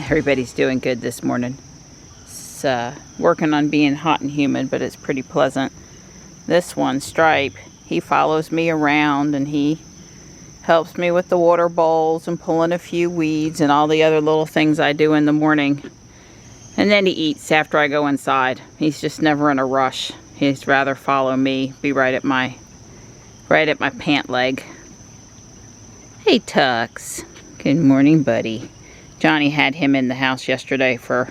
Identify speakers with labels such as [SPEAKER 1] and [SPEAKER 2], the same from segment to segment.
[SPEAKER 1] Everybody's doing good this morning. It's working on being hot and humid, but it's pretty pleasant. This one, Stripe, he follows me around and he helps me with the water bowls and pulling a few weeds and all the other little things I do in the morning. And then he eats after I go inside. He's just never in a rush. He'd rather follow me, be right at my pant leg. Hey, Tux. Good morning, buddy. Johnny had him in the house yesterday for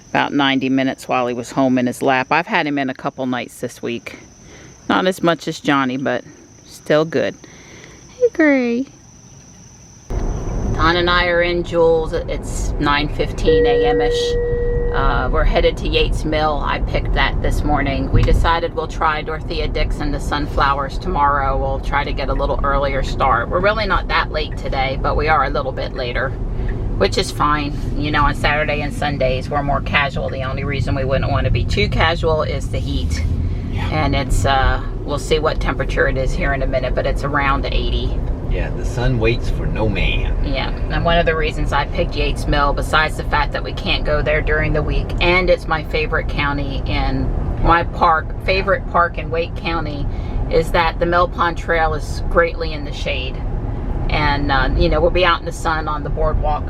[SPEAKER 1] about 90 minutes while he was home in his lap. I've had him in a couple nights this week. Not as much as Johnny, but still good. Hey, Gray. Don and I are in Jules. It's 9:15 a.m.-ish. We're headed to Yates Mill. I picked that this morning. We decided we'll try Dorothea Dixon to sunflowers tomorrow. We'll try to get a little earlier start. We're really not that late today, but we are a little bit later, which is fine. You know, on Saturday and Sundays, we're more casual. The only reason we wouldn't want to be too casual is the heat. Yeah. And it's, we'll see what temperature it is here in a minute, but it's around 80.
[SPEAKER 2] Yeah, the sun waits for no man.
[SPEAKER 1] Yeah, and one of the reasons I picked Yates Mill, besides the fact that we can't go there during the week, and it's my favorite county in my favorite park in Wake County, is that the Mill Pond Trail is greatly in the shade. And, you know, we'll be out in the sun on the boardwalk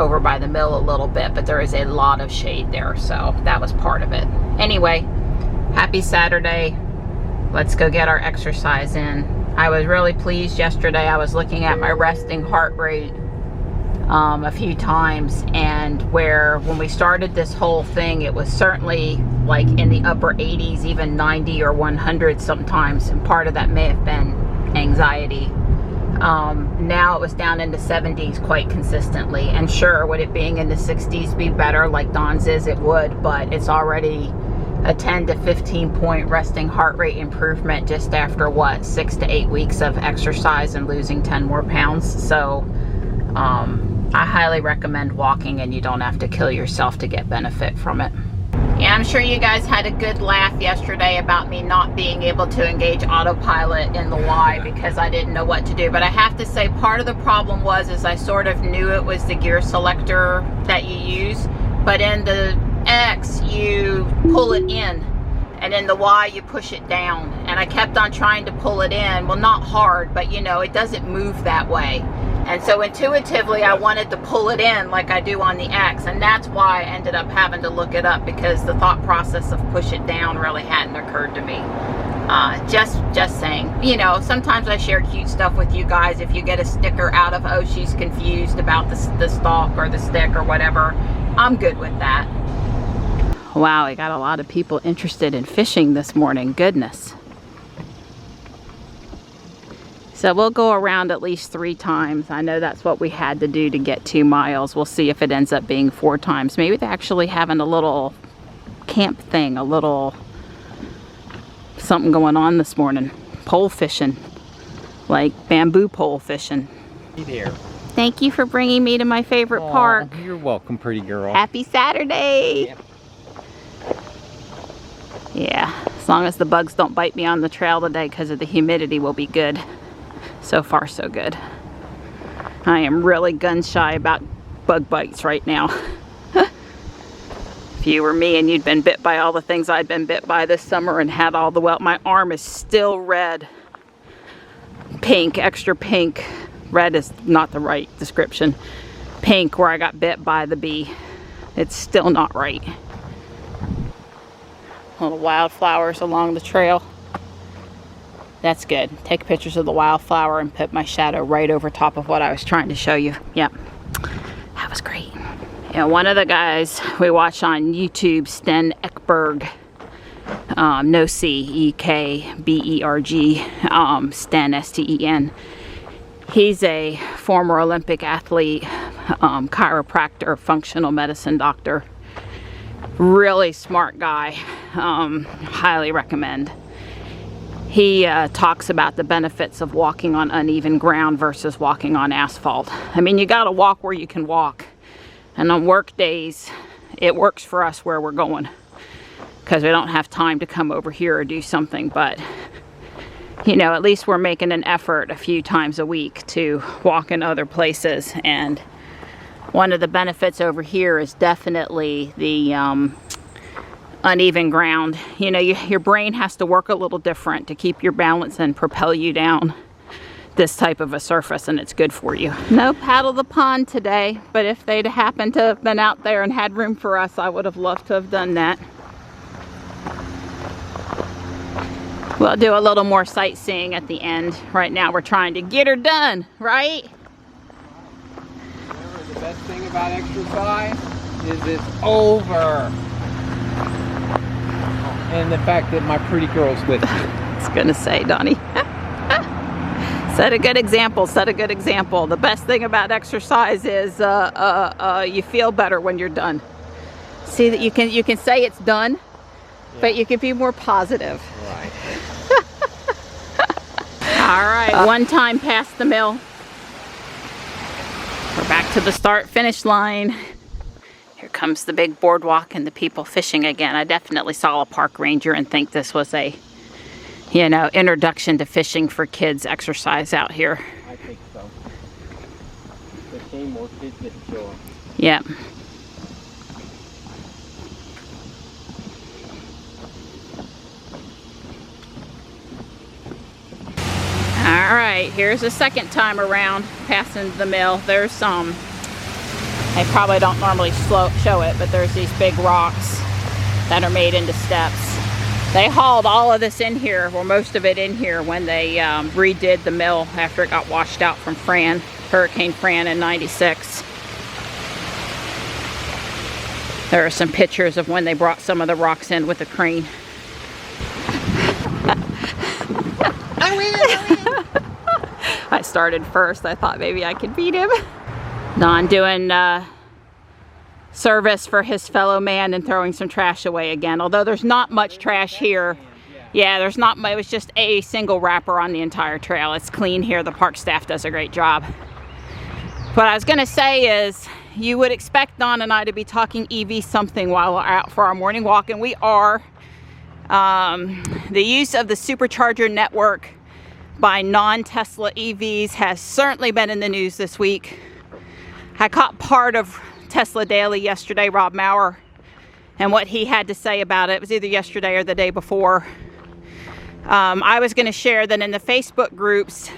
[SPEAKER 1] over by the mill a little bit, but there is a lot of shade there, so that was part of it. Anyway, happy Saturday. Let's go get our exercise in. I was really pleased yesterday. I was looking at my resting heart rate a few times, and when we started this whole thing, it was certainly like in the upper 80s, even 90 or 100 sometimes, and part of that may have been anxiety. Now it was down in the 70s quite consistently, and sure, would it being in the 60s be better like Don's is? It would, but it's already a 10 to 15 point resting heart rate improvement just after what, 6 to 8 weeks of exercise and losing 10 more pounds. So I highly recommend walking, and you don't have to kill yourself to get benefit from it. Yeah, I'm sure you guys had a good laugh yesterday about me not being able to engage autopilot in the Y because I didn't know what to do. But I have to say, part of the problem is I sort of knew it was the gear selector that you use, but in the X you pull it in, and in the Y you push it down. And I kept on trying to pull it in, well, not hard, but you know, it doesn't move that way. And so intuitively I wanted to pull it in like I do on the X, and that's why I ended up having to look it up, because the thought process of push it down really hadn't occurred to me. Just saying, you know, sometimes I share cute stuff with you guys. If you get a sticker out of, oh, she's confused about the stalk or the stick or whatever, I'm good with that. Wow, we got a lot of people interested in fishing this morning. Goodness. So we'll go around at least 3 times. I know that's what we had to do to get 2 miles. We'll see if it ends up being 4 times. Maybe they're actually having a little camp thing, a little something going on this morning. Pole fishing, like bamboo pole fishing.
[SPEAKER 2] Hey there.
[SPEAKER 1] Thank you for bringing me to my favorite park.
[SPEAKER 2] You're welcome, pretty girl.
[SPEAKER 1] Happy Saturday.
[SPEAKER 2] Yep.
[SPEAKER 1] Yeah, as long as the bugs don't bite me on the trail today because of the humidity, we'll be good. So far, so good. I am really gun shy about bug bites right now. If you were me and you'd been bit by all the things I'd been bit by this summer and had all the my arm is still red. Pink, extra pink. Red is not the right description. Pink, where I got bit by the bee. It's still not right. Little wildflowers along the trail. That's good. Take pictures of the wildflower and put my shadow right over top of what I was trying to show you. Yep, that was great. Yeah, one of the guys we watch on YouTube, Sten Ekberg, no C, E-K-B-E-R-G, Sten, S-T-E-N. He's a former Olympic athlete, chiropractor, functional medicine doctor. Really smart guy. Highly recommend. He talks about the benefits of walking on uneven ground versus walking on asphalt. I mean, you gotta walk where you can walk. And on work days, it works for us where we're going, because we don't have time to come over here or do something. But, you know, at least we're making an effort a few times a week to walk in other places. And one of the benefits over here is definitely the uneven ground. You know, your brain has to work a little different to keep your balance and propel you down this type of a surface, and it's good for you. No paddle the pond today, but if they'd happened to have been out there and had room for us, I would have loved to have done that. We'll do a little more sightseeing at the end. Right now we're trying to get her done, right?
[SPEAKER 2] Remember, the best thing about exercise is it's over. And the fact that my pretty girl's with me.
[SPEAKER 1] I was gonna say, Donnie. Set a good example, set a good example. The best thing about exercise is you feel better when you're done. See that you can say it's done, yeah, but you can be more positive.
[SPEAKER 2] Right.
[SPEAKER 1] All right, one time past the mill. We're back to the start finish line. Here comes the big boardwalk and the people fishing again. I definitely saw a park ranger and think this was a, you know, introduction to fishing for kids exercise out here.
[SPEAKER 2] I think so. It's a shame more kids didn't show up.
[SPEAKER 1] Yeah. All right, here's the second time around passing the mill. There's some, they probably don't normally show it, but there's these big rocks that are made into steps. They hauled all of this in here, or most of it in here, when they redid the mill after it got washed out from Hurricane Fran in '96. There are some pictures of when they brought some of the rocks in with a crane. I started first. I thought maybe I could beat him. Don doing service for his fellow man and throwing some trash away again. Although there's not much trash here. Yeah, there's not much. It was just a single wrapper on the entire trail. It's clean here. The park staff does a great job. What I was going to say is, you would expect Don and I to be talking EV something while we're out for our morning walk, and we are. The use of the supercharger network by non-Tesla EVs has certainly been in the news this week. I caught part of Tesla Daily yesterday, Rob Maurer, and what he had to say about it. It was either yesterday or the day before. I was going to share that in the Facebook groups,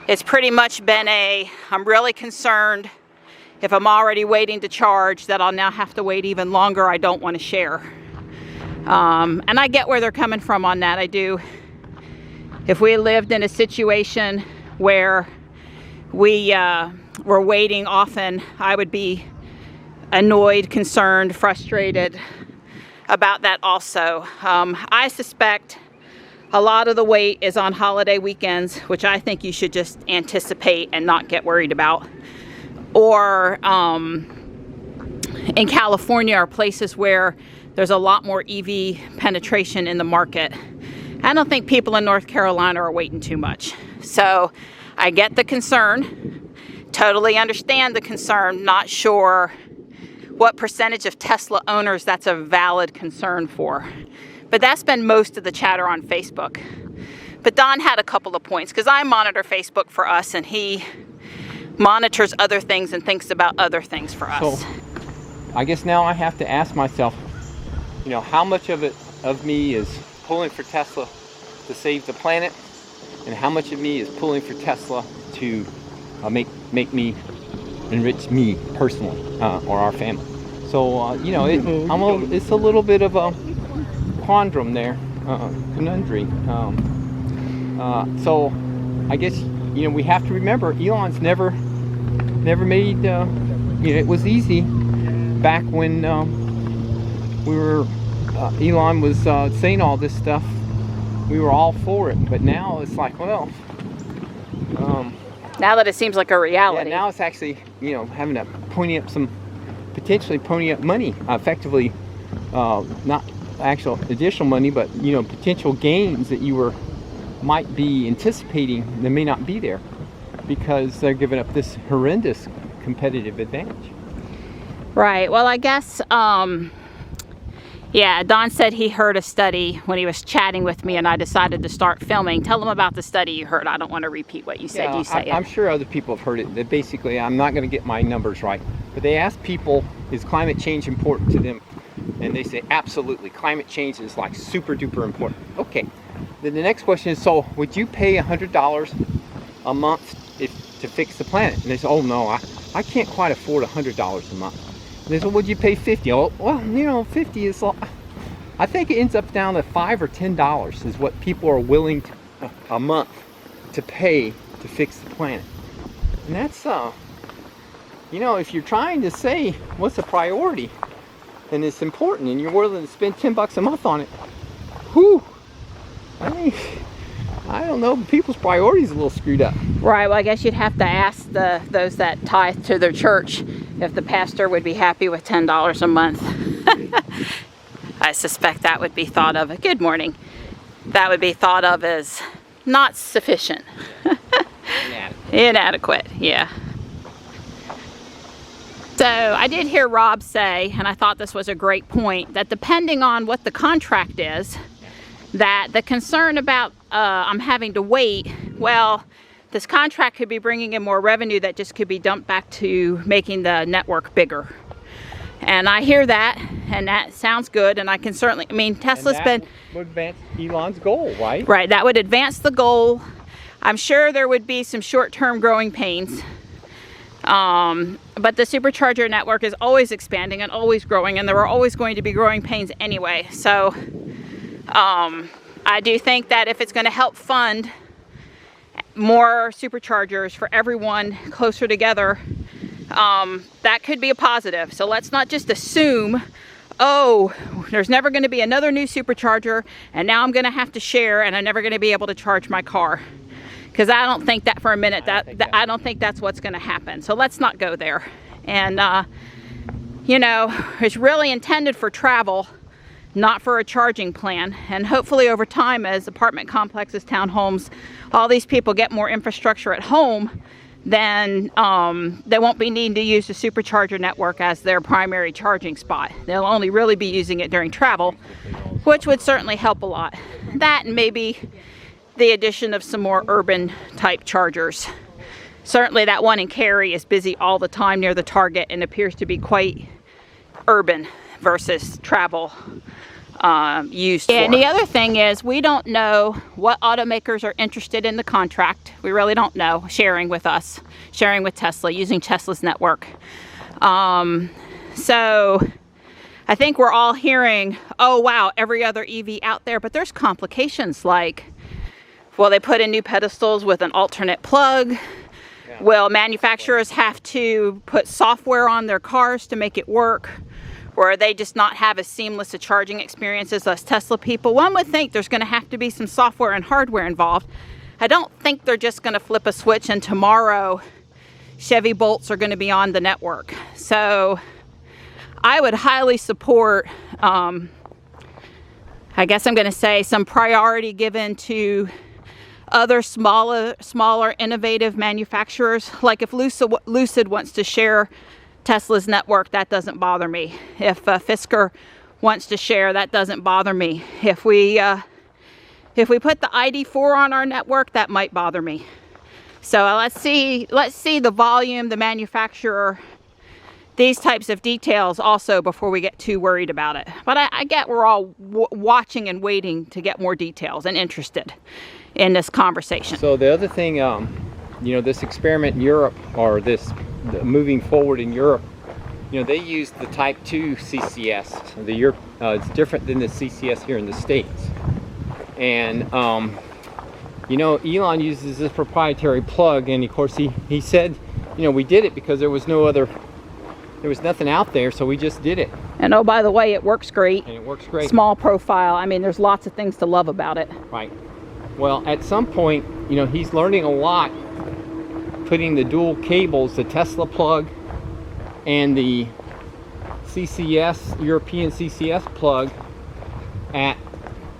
[SPEAKER 1] it's pretty much been I'm really concerned if I'm already waiting to charge that I'll now have to wait even longer. I don't want to share. And I get where they're coming from on that. I do. If we lived in a situation where we were waiting often, I would be annoyed, concerned, frustrated about that also. I suspect a lot of the wait is on holiday weekends, which I think you should just anticipate and not get worried about. Or in California are places where there's a lot more EV penetration in the market. I don't think people in North Carolina are waiting too much. So I get the concern, totally understand the concern, not sure what percentage of Tesla owners that's a valid concern for. But that's been most of the chatter on Facebook. But Don had a couple of points, because I monitor Facebook for us, and he monitors other things and thinks about other things for us.
[SPEAKER 2] So I guess now I have to ask myself, you know, how much of me is pulling for Tesla to save the planet, and how much of me is pulling for Tesla to make me enrich me personally, or our family. So you know, it's a little bit of a conundrum there, conundrum. So I guess, you know, we have to remember Elon's never made, you know, it was easy back when we were, Elon was saying all this stuff. We were all for it, but now it's like, well,
[SPEAKER 1] now that it seems like a reality.
[SPEAKER 2] Yeah, now it's actually, you know, having to potentially pony up money, effectively, not actual additional money, but, you know, potential gains that you might be anticipating that may not be there because they're giving up this horrendous competitive advantage.
[SPEAKER 1] Right. Well, I guess, yeah, Don said he heard a study when he was chatting with me, and I decided to start filming. Tell him about the study you heard. I don't want to repeat what you said.
[SPEAKER 2] Yeah,
[SPEAKER 1] you say it.
[SPEAKER 2] I'm sure other people have heard it. That basically, I'm not going to get my numbers right, but they asked people, is climate change important to them? And they say, absolutely. Climate change is like super duper important. Okay. Then the next question is, so would you pay $100 a month to fix the planet? And they say, oh no, I can't quite afford $100 a month. And they say, would you pay $50? Oh, well, you know, 50 is, I think it ends up down to $5 or $10 is what people are willing to, a month to pay to fix the planet. And that's, you know, if you're trying to say what's a priority, and it's important, and you're willing to spend $10 a month on it, whew, I mean, I don't know, people's priorities are a little screwed up.
[SPEAKER 1] Right, well, I guess you'd have to ask those that tithe to their church if the pastor would be happy with $10 a month. I suspect that would be thought of, good morning, that would be thought of as not sufficient. Inadequate, yeah. So I did hear Rob say, and I thought this was a great point, that depending on what the contract is, that the concern about I'm having to wait, well, this contract could be bringing in more revenue that just could be dumped back to making the network bigger. And I hear that, and that sounds good, and I can certainly, I mean, Tesla's been...
[SPEAKER 2] would advance Elon's goal, right?
[SPEAKER 1] Right, that would advance the goal. I'm sure there would be some short-term growing pains. But the supercharger network is always expanding and always growing, and there are always going to be growing pains anyway. So I do think that if it's going to help fund more superchargers for everyone closer together, that could be a positive. So let's not just assume, oh, there's never going to be another new supercharger, and now I'm going to have to share, and I'm never going to be able to charge my car. Because I don't think that for a minute, I don't think that's what's going to happen. So let's not go there. And, you know, it's really intended for travel, not for a charging plan. And hopefully over time, as apartment complexes, townhomes, all these people get more infrastructure at home, then they won't be needing to use the supercharger network as their primary charging spot. They'll only really be using it during travel, which would certainly help a lot. That and maybe the addition of some more urban type chargers. Certainly that one in Cary is busy all the time near the Target and appears to be quite urban versus travel used for. And the other thing is, we don't know what automakers are interested in the contract. We really don't know, sharing with us, sharing with Tesla, using Tesla's network. So I think we're all hearing, oh wow, every other EV out there, but there's complications like, will they put in new pedestals with an alternate plug? Yeah. Will manufacturers have to put software on their cars to make it work? Or they just not have as seamless a charging experience as us Tesla people? One would think there's going to have to be some software and hardware involved. I don't think they're just going to flip a switch and tomorrow Chevy Bolts are going to be on the network. So I would highly support, I guess I'm going to say, some priority given to other smaller innovative manufacturers. Like if Lucid wants to share Tesla's network, that doesn't bother me. If Fisker wants to share, that doesn't bother me. If we put the ID4 on our network, that might bother me. So let's see the volume, the manufacturer, these types of details also before we get too worried about it. But I get we're all watching and waiting to get more details and interested in this conversation.
[SPEAKER 2] So the other thing, you know, this experiment in Europe, or this moving forward in Europe, you know, they use the Type 2 CCS. It's different than the CCS here in the States. And, You know, Elon uses this proprietary plug, and of course he said, you know, we did it because there was nothing out there, so we just did it.
[SPEAKER 1] And oh, by the way, it works great.
[SPEAKER 2] And it works great.
[SPEAKER 1] Small profile. I mean, there's lots of things to love about it.
[SPEAKER 2] Right. Well, at some point, you know, he's learning a lot putting the dual cables, the Tesla plug and the CCS, European CCS plug at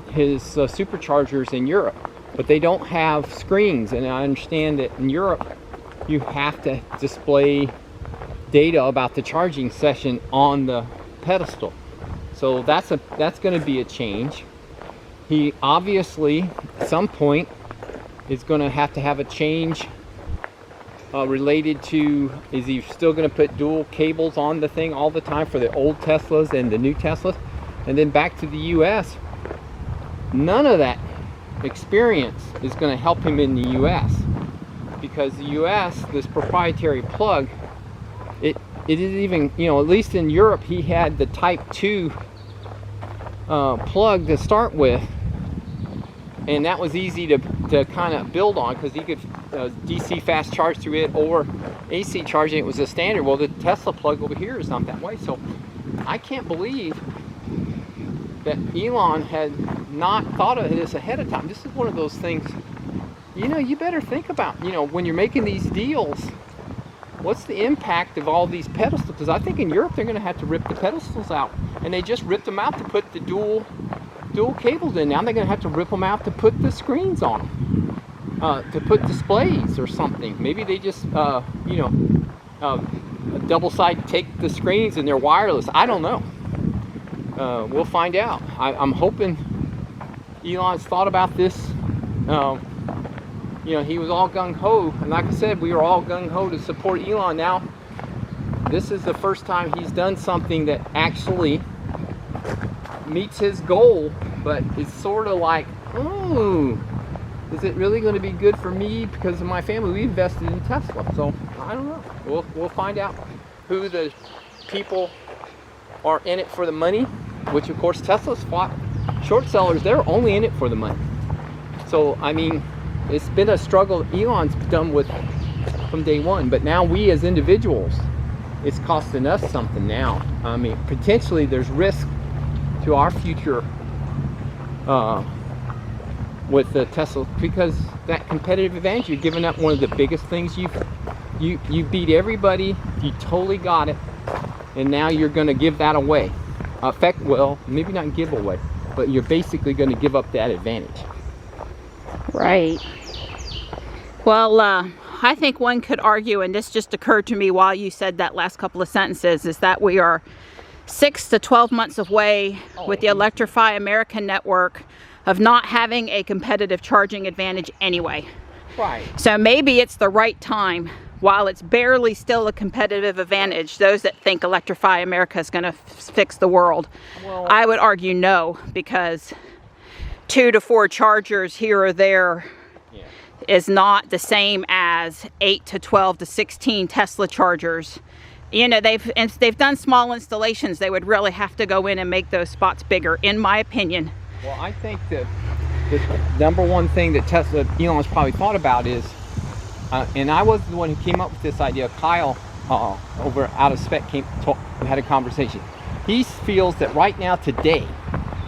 [SPEAKER 2] his superchargers in Europe. But they don't have screens, and I understand that in Europe you have to display data about the charging session on the pedestal. So that's going to be a change. He obviously at some point is going to have a change related to, is he still going to put dual cables on the thing all the time for the old Teslas and the new Teslas? And then back to the US, none of that experience is going to help him in the US, because the US, this proprietary plug, it isn't even, you know, at least in Europe he had the type 2 plug to start with, and that was easy to kind of build on, because he could DC fast charge through it or AC charging. It was a standard. Well, the Tesla plug over here is not that way. So I can't believe that Elon had not thought of this ahead of time. This is one of those things, you know, you better think about, you know, when you're making these deals, what's the impact of all these pedestals? Because I think in Europe they're going to have to rip the pedestals out, and they just ripped them out to put the dual cables in. Now they're going to have to rip them out to put the screens on them, to put displays or something. Maybe they just you know, double-sided take the screens and they're wireless. I don't know. We'll find out. I'm hoping Elon's thought about this. You know, he was all gung-ho, and like I said, we were all gung-ho to support Elon. Now this is the first time he's done something that actually meets his goal, but it's sort of like, oh, is it really going to be good for me because of my family? We invested in Tesla, so I don't know. We'll find out who the people are in it for the money, which of course Tesla's fought short sellers. They're only in it for the money. So I mean, it's been a struggle Elon's done with from day one, but now we as individuals, it's costing us something now. I mean, potentially there's risk to our future with the Tesla, because that competitive advantage, you're giving up one of the biggest things. You beat everybody, you totally got it, and now you're going to give that away. Well, maybe not give away, but you're basically going to give up that advantage.
[SPEAKER 1] Right. Well, I think one could argue, and this just occurred to me while you said that last couple of sentences, is that we are 6 to 12 months away with the Electrify America network of not having a competitive charging advantage anyway.
[SPEAKER 2] Right.
[SPEAKER 1] So maybe it's the right time, while it's barely still a competitive advantage. Those that think Electrify America is going to fix the world, well, I would argue no, because 2 to 4 chargers here or there is not the same as 8 to 12 to 16 Tesla chargers. You know, they've done small installations. They would really have to go in and make those spots bigger, in my opinion.
[SPEAKER 2] Well, I think that the number one thing that Elon's probably thought about is, and I was the one who came up with this idea. Kyle over Out of Spec had a conversation. He feels that right now, today,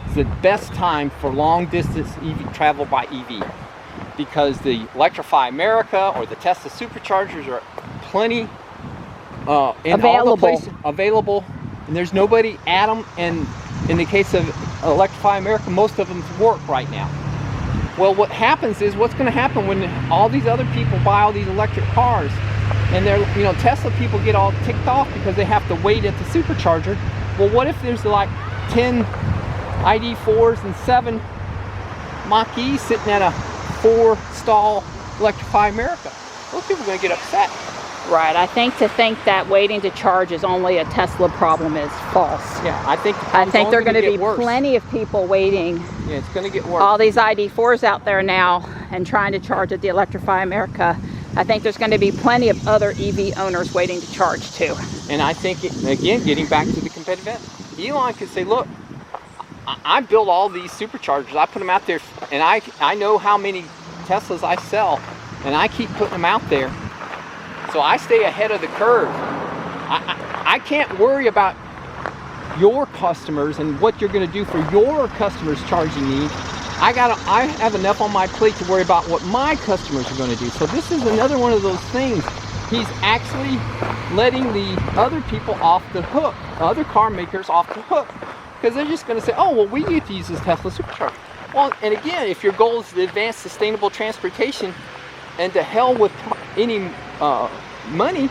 [SPEAKER 2] is the best time for long distance EV travel by EV, because the Electrify America or the Tesla superchargers are plenty in all the places available, and there's nobody at them. And in the case of Electrify America, most of them work right now. Well, what happens is, what's going to happen when all these other people buy all these electric cars, and they're, you know, Tesla people get all ticked off because they have to wait at the supercharger. Well, what if there's like 10 ID4s and 7 Mach-E's sitting at a 4-stall Electrify America? Those people are going to get upset.
[SPEAKER 1] Right. I think to think that waiting to charge is only a Tesla problem is false.
[SPEAKER 2] Yeah, I think
[SPEAKER 1] there are going to be plenty of people waiting.
[SPEAKER 2] Yeah, it's going to get worse.
[SPEAKER 1] All these ID4s out there now and trying to charge at the Electrify America. I think there's going to be plenty of other EV owners waiting to charge too.
[SPEAKER 2] And I think, again, getting back to the competitive edge, Elon could say, look, I built all these superchargers. I put them out there, and I know how many Teslas I sell, and I keep putting them out there. So I stay ahead of the curve. I can't worry about your customers and what you're going to do for your customers charging me. I have enough on my plate to worry about what my customers are going to do. So this is another one of those things. He's actually letting the other people off the hook, other car makers off the hook, because they're just going to say, oh, well, we get to use this Tesla supercharger. Well, and again, if your goal is to advance sustainable transportation and to hell with any money,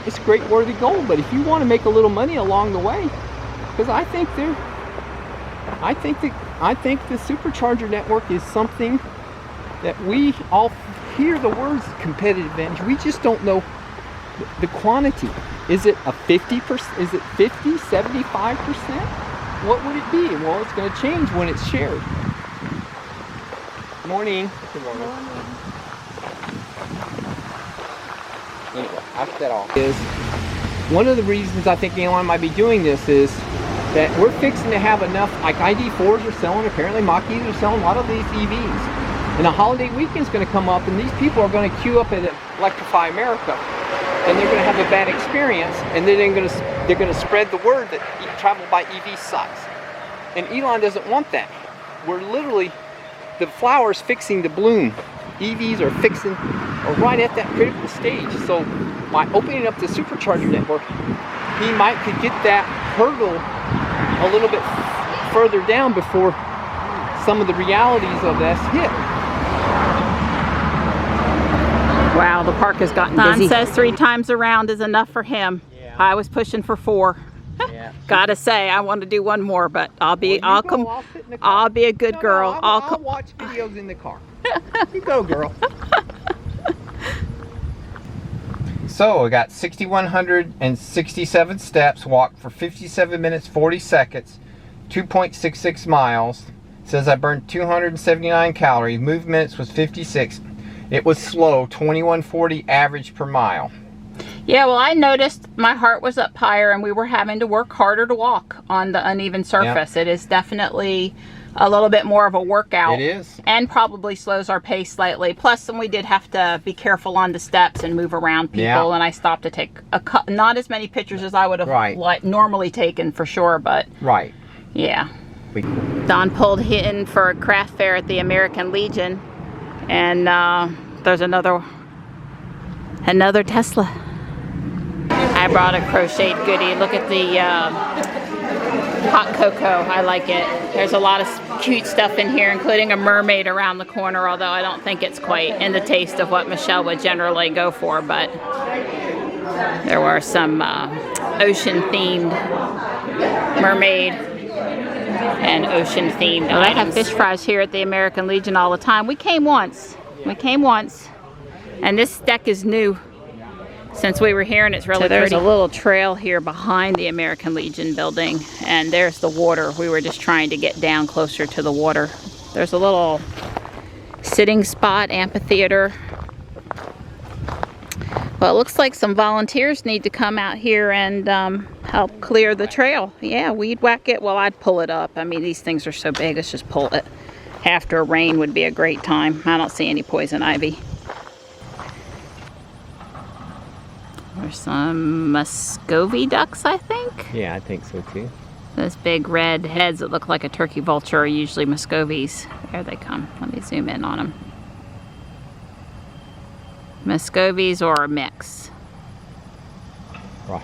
[SPEAKER 2] it's a great worthy goal. But if you want to make a little money along the way, because I think the supercharger network is something that we all hear the words competitive advantage. We just don't know the quantity. Is it a 50%? Is it 50, 75%? What would it be? Well, it's going to change when it's shared. Morning. Good morning. Anyway, after that all is one of the reasons I think Elon might be doing this is that we're fixing to have enough, like ID4s are selling, apparently Mach-E's are selling a lot of these EVs. And a holiday weekend's going to come up, and these people are going to queue up at Electrify America, and they're going to have a bad experience, and then they're going to spread the word that travel by EV sucks. And Elon doesn't want that. We're literally, the flower's fixing to bloom. EVs are right at that critical stage. So by opening up the supercharger network, he could get that hurdle a little bit further down before some of the realities of this hit.
[SPEAKER 1] Wow, the park has gotten busy. Don says 3 times around is enough for him. Yeah. I was pushing for 4. Yeah. Gotta say, I want to do 1 more, but I'll be a good girl.
[SPEAKER 2] I'll watch videos in the car. You go, girl. So we got 6,167 steps, walked for 57 minutes 40 seconds, 2.66 miles. It says I burned 279 calories. Moved minutes was 56. It was slow, 2140 average per mile.
[SPEAKER 1] Yeah, well, I noticed my heart was up higher, and we were having to work harder to walk on the uneven surface. Yep. It is definitely a little bit more of a workout.
[SPEAKER 2] It is.
[SPEAKER 1] And probably slows our pace slightly. Plus, we did have to be careful on the steps and move around people. Yeah. And I stopped to take not as many pictures as I would have normally taken, for sure. But yeah. Don pulled in for a craft fair at the American Legion, and there's another Tesla. I brought a crocheted goodie. Look at the hot cocoa. I like it. There's a lot of cute stuff in here, including a mermaid around the corner, although I don't think it's quite in the taste of what Michelle would generally go for, but there were some ocean-themed mermaid and ocean-themed. I have fish fries here at the American Legion all the time. We came once, and this deck is new since we were here, and it's really pretty. There's a little trail here behind the American Legion building, and there's the water. We were just trying to get down closer to the water. There's a little sitting spot, amphitheater. Well, it looks like some volunteers need to come out here and help clear the trail. Yeah, weed whack it. Well, I'd pull it up. I mean, these things are so big, let's just pull it. After a rain would be a great time. I don't see any poison ivy. There's some Muscovy ducks, I think.
[SPEAKER 2] Yeah, I think so too.
[SPEAKER 1] Those big red heads that look like a turkey vulture are usually Muscovies. There they come. Let me zoom in on them. Muscovies or a mix.
[SPEAKER 2] Right.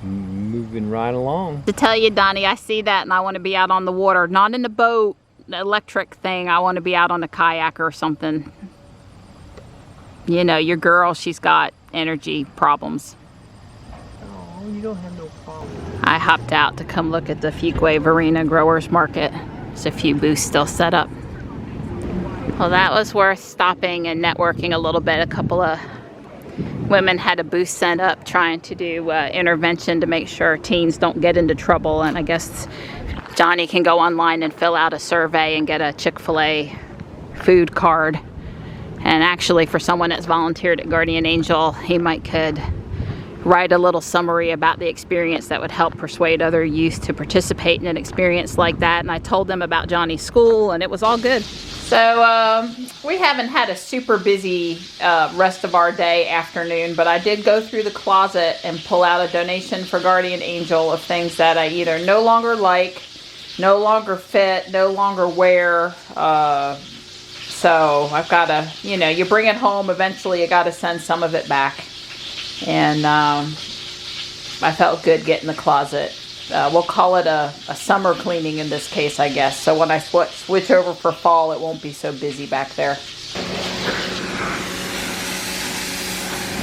[SPEAKER 2] Moving right along.
[SPEAKER 1] To tell you, Donnie, I see that and I want to be out on the water. Not in the boat, the electric thing. I want to be out on a kayak or something. You know, your girl, she's got energy problems.
[SPEAKER 2] Oh, you don't have no problem.
[SPEAKER 1] I hopped out to come look at the Fuquay Varina Growers Market. There's a few booths still set up. Well, that was worth stopping and networking a little bit. A couple of women had a booth set up trying to do intervention to make sure teens don't get into trouble. And I guess Johnny can go online and fill out a survey and get a Chick-fil-A food card. And actually, for someone that's volunteered at Guardian Angel, he could write a little summary about the experience that would help persuade other youth to participate in an experience like that. And I told them about Johnny's school, and it was all good. So we haven't had a super busy rest of our day afternoon, but I did go through the closet and pull out a donation for Guardian Angel of things that I either no longer like, no longer fit, no longer wear. So I've got to, you know, you bring it home, eventually you got to send some of it back. And I felt good getting the closet. We'll call it a summer cleaning in this case, I guess. So when I switch over for fall, it won't be so busy back there.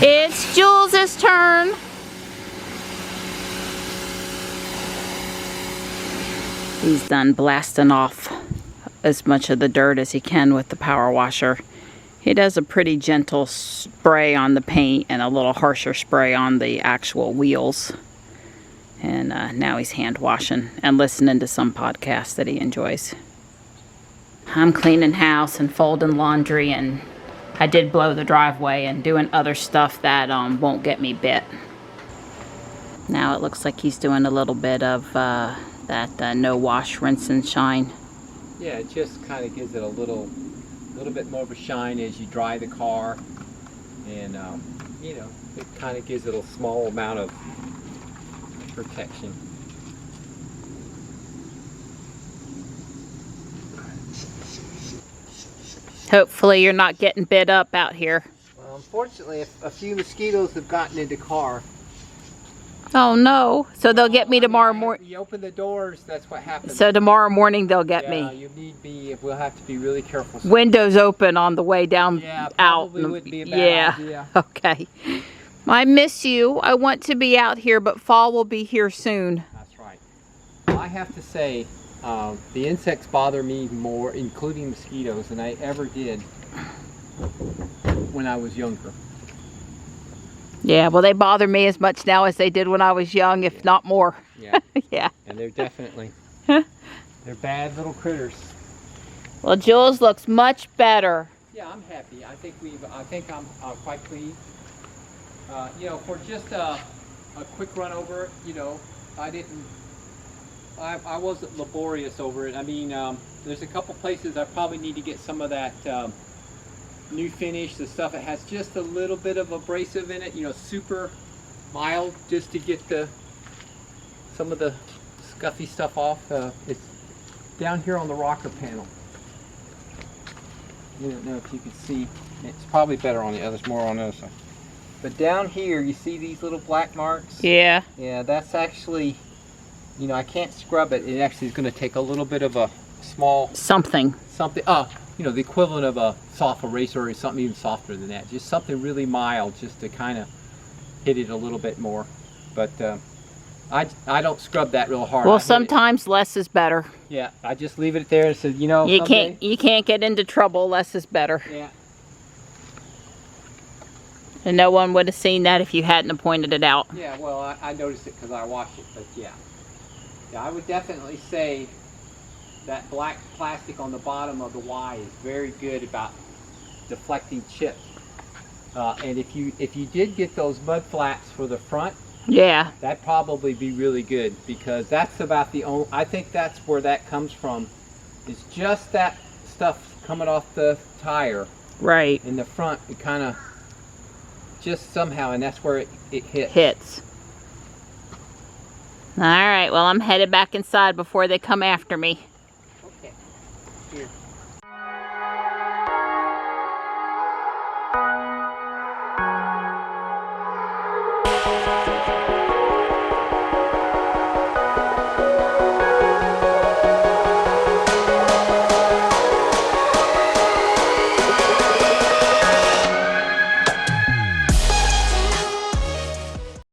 [SPEAKER 1] It's Jules' turn. He's done blasting off as much of the dirt as he can with the power washer. He does a pretty gentle spray on the paint and a little harsher spray on the actual wheels. And now he's hand washing and listening to some podcast that he enjoys. I'm cleaning house and folding laundry, and I did blow the driveway and doing other stuff that won't get me bit. Now it looks like he's doing a little bit of that no wash, rinse and shine.
[SPEAKER 2] Yeah, it just kind of gives it a little bit more of a shine as you dry the car, and you know, it kind of gives it a small amount of protection.
[SPEAKER 1] Hopefully you're not getting bit up out here.
[SPEAKER 2] Well, unfortunately, a few mosquitoes have gotten into the car.
[SPEAKER 1] Oh no! So they'll get me tomorrow morning.
[SPEAKER 2] You open the doors, that's what happens.
[SPEAKER 1] So tomorrow morning they'll get me.
[SPEAKER 2] Yeah, you need be. We'll have to be really careful.
[SPEAKER 1] Windows open on the way down,
[SPEAKER 2] yeah,
[SPEAKER 1] out.
[SPEAKER 2] Probably would be a bad idea.
[SPEAKER 1] Okay. I miss you. I want to be out here, but fall will be here soon.
[SPEAKER 2] That's right. I have to say, the insects bother me more, including mosquitoes, than I ever did when I was younger.
[SPEAKER 1] Yeah, well, they bother me as much now as they did when I was young, if not more.
[SPEAKER 2] Yeah.
[SPEAKER 1] Yeah.
[SPEAKER 2] And they're definitely, they're bad little critters.
[SPEAKER 1] Well, Jules looks much better.
[SPEAKER 2] Yeah, I'm happy. I think I'm quite pleased. You know, for just a quick run over it, you know, I wasn't laborious over it. I mean, there's a couple places I probably need to get some of that new finish, the stuff that has just a little bit of abrasive in it, you know, super mild, just to get some of the scuffy stuff off. It's down here on the rocker panel. I don't know if you can see. It's probably better on the others, more on the other side. But down here, you see these little black marks?
[SPEAKER 1] Yeah.
[SPEAKER 2] Yeah, that's actually, you know, I can't scrub it. It actually is going to take a little bit of a small... Something, you know, the equivalent of a soft eraser or something even softer than that. Just something really mild, just to kind of hit it a little bit more. But I don't scrub that real hard.
[SPEAKER 1] Well, sometimes less is better.
[SPEAKER 2] Yeah, I just leave it there and say, you know,
[SPEAKER 1] you can't get into trouble. Less is better.
[SPEAKER 2] Yeah.
[SPEAKER 1] And no one would have seen that if you hadn't pointed it out.
[SPEAKER 2] Yeah, well, I noticed it because I washed it, but yeah. Yeah, I would definitely say that black plastic on the bottom of the Y is very good about deflecting chips. And if you did get those mud flats for the front,
[SPEAKER 1] yeah,
[SPEAKER 2] that'd probably be really good, because that's about the only, I think that's where that comes from, is just that stuff coming off the tire.
[SPEAKER 1] Right.
[SPEAKER 2] In the front, it kind of just somehow, and that's where it
[SPEAKER 1] hits. All right, well, I'm headed back inside before they come after me.
[SPEAKER 2] Okay. Here.